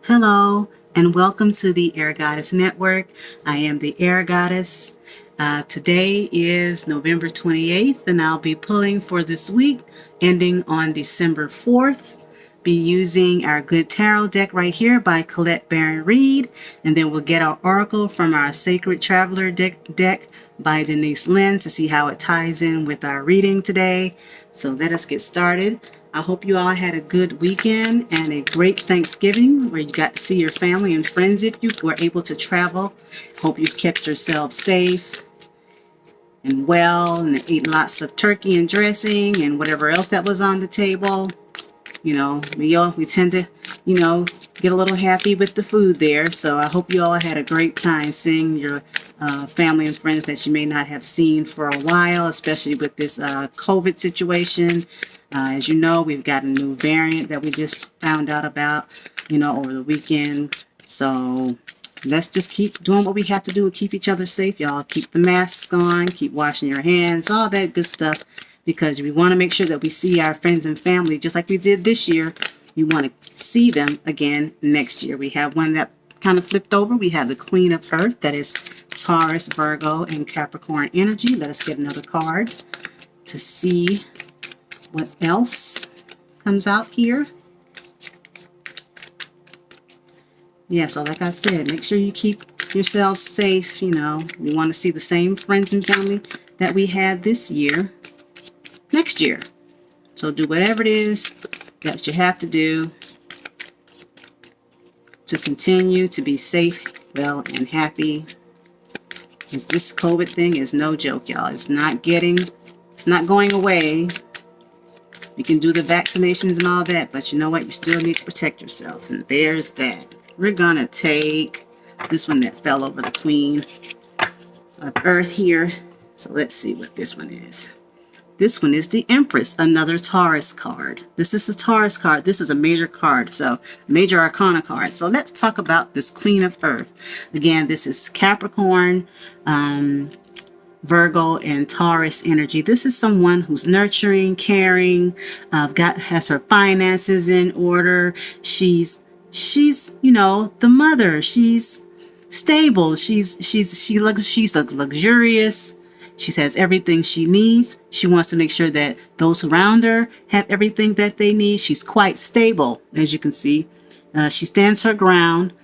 Hello, and welcome to the Air Goddess Network. I am the Air Goddess. Today is November 28th, and I'll be pulling for this week, ending on December 4th. Be using our Good Tarot deck right here by Colette Baron-Reid, and then we'll get our Oracle from our Sacred Traveler deck by Denise Linn to see how it ties in with our reading today. So let us get started. I hope you all had a good weekend and a great Thanksgiving where you got to see your family and friends if you were able to travel. Hope you kept yourselves safe and well and ate lots of turkey and dressing and whatever else that was on the table. You know, we tend to, get a little happy with the food there. So I hope you all had a great time seeing your family and friends that you may not have seen for a while, especially with this COVID situation. As you know, we've got a new variant that we just found out about, over the weekend. So let's just keep doing what we have to do and keep each other safe, y'all. Keep the masks on, keep washing your hands, all that good stuff, because we want to make sure that we see our friends and family just like we did this year. We want to see them again next year. We have one that kind of flipped over. We have the Queen of Earth, that is Taurus, Virgo, and Capricorn energy. Let us get another card to see what else comes out here. Yeah, so like I said, make sure you keep yourselves safe. We want to see the same friends and family that we had this year next year. So do whatever it is that you have to do to continue to be safe, well, and happy. Because this COVID thing is no joke, y'all. It's not going away. You can do the vaccinations and all that, but you know what? You still need to protect yourself. And there's that. We're going to take this one that fell over, the Queen of Earth here. So let's see what this one is. This one is the Empress, another Taurus card. This is a Taurus card. This is a major card, so major arcana card. So let's talk about this Queen of Earth. Again, this is Capricorn, Virgo, and Taurus energy. This is someone who's nurturing, caring, has her finances in order. She's the mother. She's stable. She's luxurious. She has everything she needs. She wants to make sure that those around her have everything that they need. She's quite stable, as you can see. She stands her ground,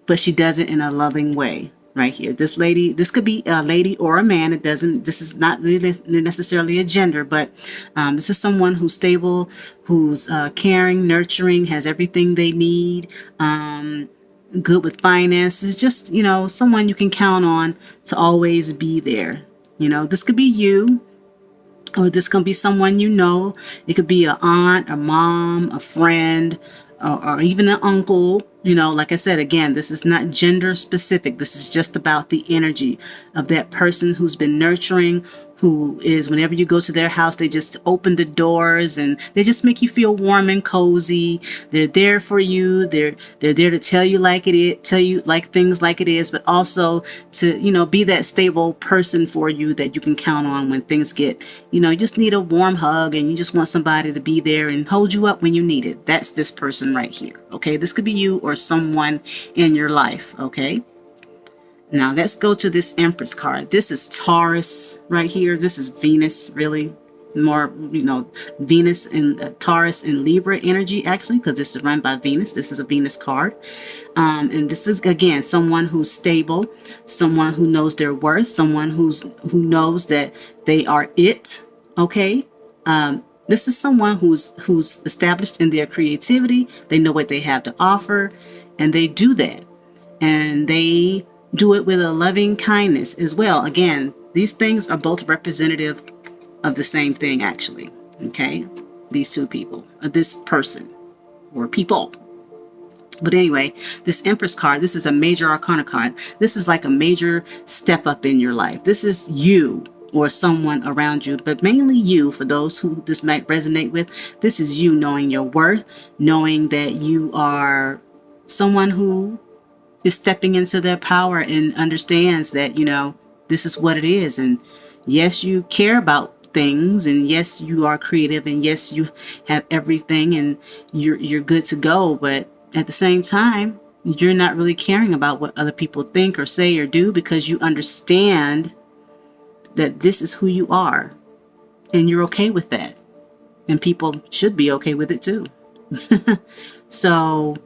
but she does it in a loving way. Right here, this lady, this could be a lady or a man. This is not really necessarily a gender, but this is someone who's stable, who's caring, nurturing, has everything they need, good with finances, just, someone you can count on to always be there. This could be you, or this could be someone It could be an aunt, a mom, a friend, or even an uncle. Like I said, again, this is not gender specific. This is just about the energy of that person who's been nurturing, who is, whenever you go to their house, they just open the doors and they just make you feel warm and cozy. They're there for you. They're there to tell you things like it is, but also to, be that stable person for you that you can count on when things get, you just need a warm hug and you just want somebody to be there and hold you up when you need it. That's this person right here. Okay. This could be you or someone in your life. Okay. Now let's go to this Empress card. This is Taurus right here. This is Venus, really more, Venus and Taurus and Libra energy, actually, because this is run by Venus. This is a Venus card. And this is, again, someone who's stable, someone who knows their worth, someone who knows that they are it. Okay. This is someone who's established in their creativity. They know what they have to offer, and they do that. And they do it with a loving kindness as well. Again, these things are both representative of the same thing, actually. Okay, these two people, or this person, or people. But anyway, this Empress card, this is a major arcana card. This is like a major step up in your life. This is you or someone around you, but mainly you. For those who this might resonate with, this is you knowing your worth, knowing that you are someone who is stepping into their power and understands that, this is what it is. And yes, you care about things, and yes, you are creative, and yes, you have everything, and you're good to go. But At the same time, you're not really caring about what other people think or say or do, because you understand that this is who you are and you're okay with that. And people should be okay with it too. So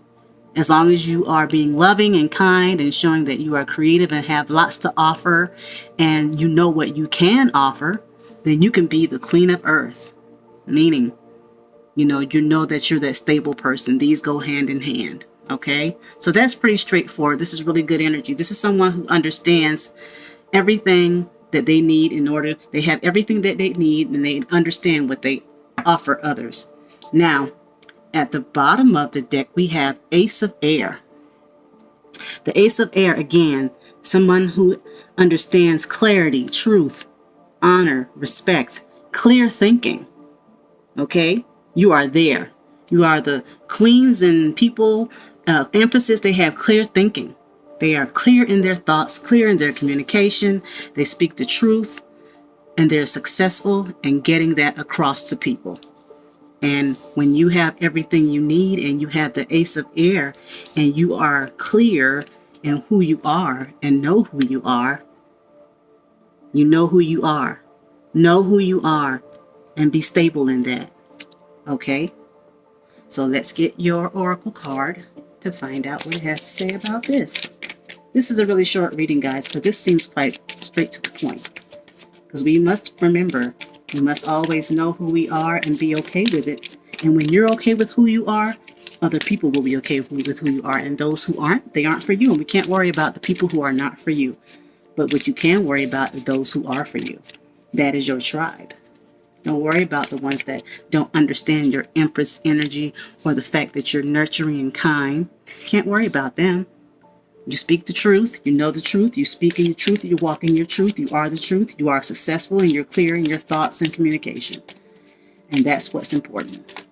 as long as you are being loving and kind and showing that you are creative and have lots to offer and you know what you can offer, then you can be the queen of earth. Meaning, you know that you're that stable person. These go hand in hand. Okay, so that's pretty straightforward. This is really good energy. This is someone who understands everything that they need in order. They have everything that they need and they understand what they offer others. Now, at the bottom of the deck, we have Ace of Air. The Ace of Air, again, someone who understands clarity, truth, honor, respect, clear thinking. Okay, you are there. You are the queens and people, empresses. They have clear thinking. They are clear in their thoughts, clear in their communication. They speak the truth, and they're successful in getting that across to people. And when you have everything you need and you have the Ace of Air and you are clear in who you are and know who you are, you know who you are. Know who you are and be stable in that. Okay? So let's get your oracle card to find out what it has to say about this. This is a really short reading, guys, because this seems quite straight to the point. Because we must remember, we must always know who we are and be okay with it. And when you're okay with who you are, other people will be okay with who you are. And those who aren't, they aren't for you. And we can't worry about the people who are not for you. But what you can worry about is those who are for you. That is your tribe. Don't worry about the ones that don't understand your Empress energy or the fact that you're nurturing and kind. Can't worry about them. You speak the truth. You know the truth. You speak in your truth. You walk in your truth. You are the truth. You are successful and you're clear in your thoughts and communication. And that's what's important.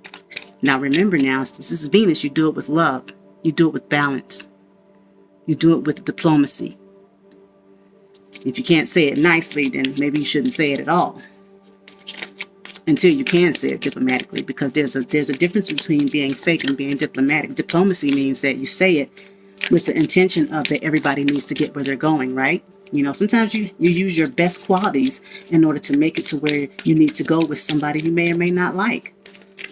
Now remember, now, this is Venus. You do it with love. You do it with balance. You do it with diplomacy. If you can't say it nicely, then maybe you shouldn't say it at all. Until you can say it diplomatically, because there's a difference between being fake and being diplomatic. Diplomacy means that you say it with the intention of that everybody needs to get where they're going, right? You know, sometimes you use your best qualities in order to make it to where you need to go with somebody you may or may not like.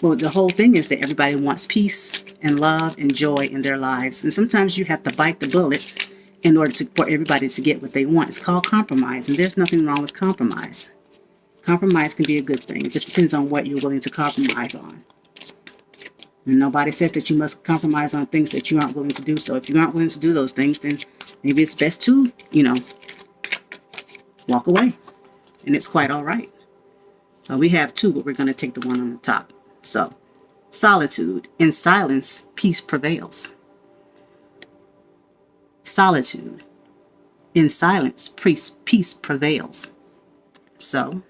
Well, the whole thing is that everybody wants peace and love and joy in their lives. And sometimes you have to bite the bullet in order for everybody to get what they want. It's called compromise, and there's nothing wrong with compromise. Compromise can be a good thing. It just depends on what you're willing to compromise on. And nobody says that you must compromise on things that you aren't willing to do. So if you aren't willing to do those things, then maybe it's best to, walk away. And it's quite all right. So we have two, but we're going to take the one on the top. So, solitude. In silence, peace prevails. Solitude. In silence, peace prevails. So,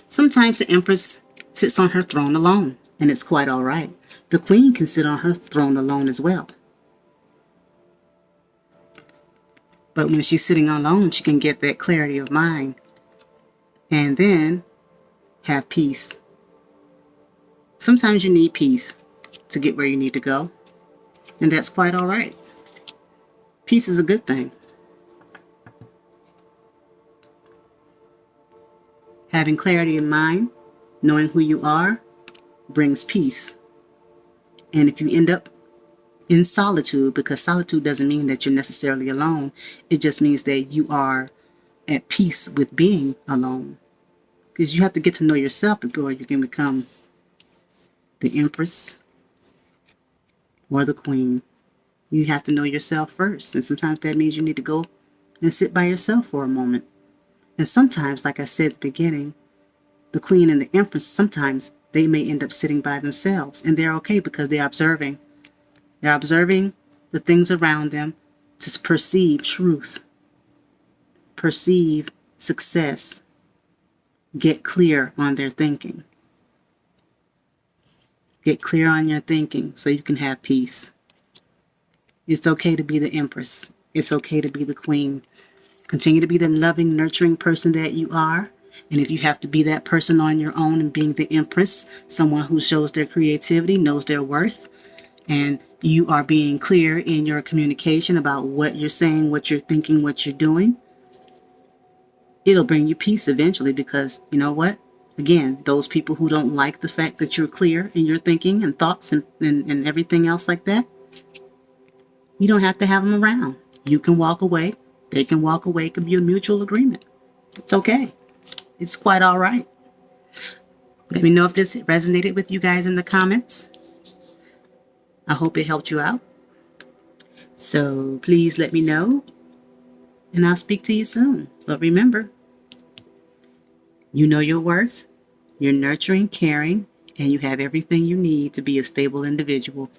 sometimes the Empress sits on her throne alone. And it's quite all right. The Queen can sit on her throne alone as well. But when she's sitting alone, she can get that clarity of mind. And then have peace. Sometimes you need peace to get where you need to go. And that's quite all right. Peace is a good thing. Having clarity in mind, knowing who you are, brings peace. And if you end up in solitude, because solitude doesn't mean that you're necessarily alone, it just means that you are at peace with being alone. Because you have to get to know yourself before you can become the Empress or the Queen. You have to know yourself first. And sometimes that means you need to go and sit by yourself for a moment. And sometimes, like I said at the beginning, the Queen and the Empress, sometimes they may end up sitting by themselves. And they're okay because they're observing. They're observing the things around them to perceive truth, perceive success, get clear on their thinking. Get clear on your thinking so you can have peace. It's okay to be the Empress. It's okay to be the Queen. Continue to be the loving, nurturing person that you are. And if you have to be that person on your own and being the Empress, someone who shows their creativity, knows their worth, and you are being clear in your communication about what you're saying, what you're thinking, what you're doing, it'll bring you peace eventually, because you know what? Again, those people who don't like the fact that you're clear in your thinking and thoughts and everything else like that, you don't have to have them around. You can walk away. They can walk away. It can be a mutual agreement. It's okay. It's quite all right. Let me know if this resonated with you guys in the comments. I hope it helped you out. So please let me know, and I'll speak to you soon. But remember, you know your worth, you're nurturing, caring, and you have everything you need to be a stable individual.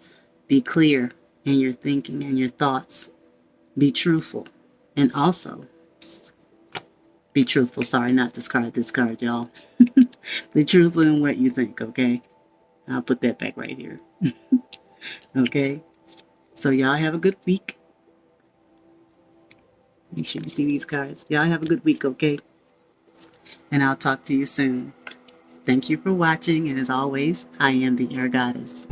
Be clear in your thinking and your thoughts. Be truthful. And also, be truthful. Sorry, not discard, y'all. Be truthful in what you think, okay? I'll put that back right here. Okay? So y'all have a good week. Make sure you see these cards. Y'all have a good week, okay? And I'll talk to you soon. Thank you for watching, and as always, I am the Air Goddess.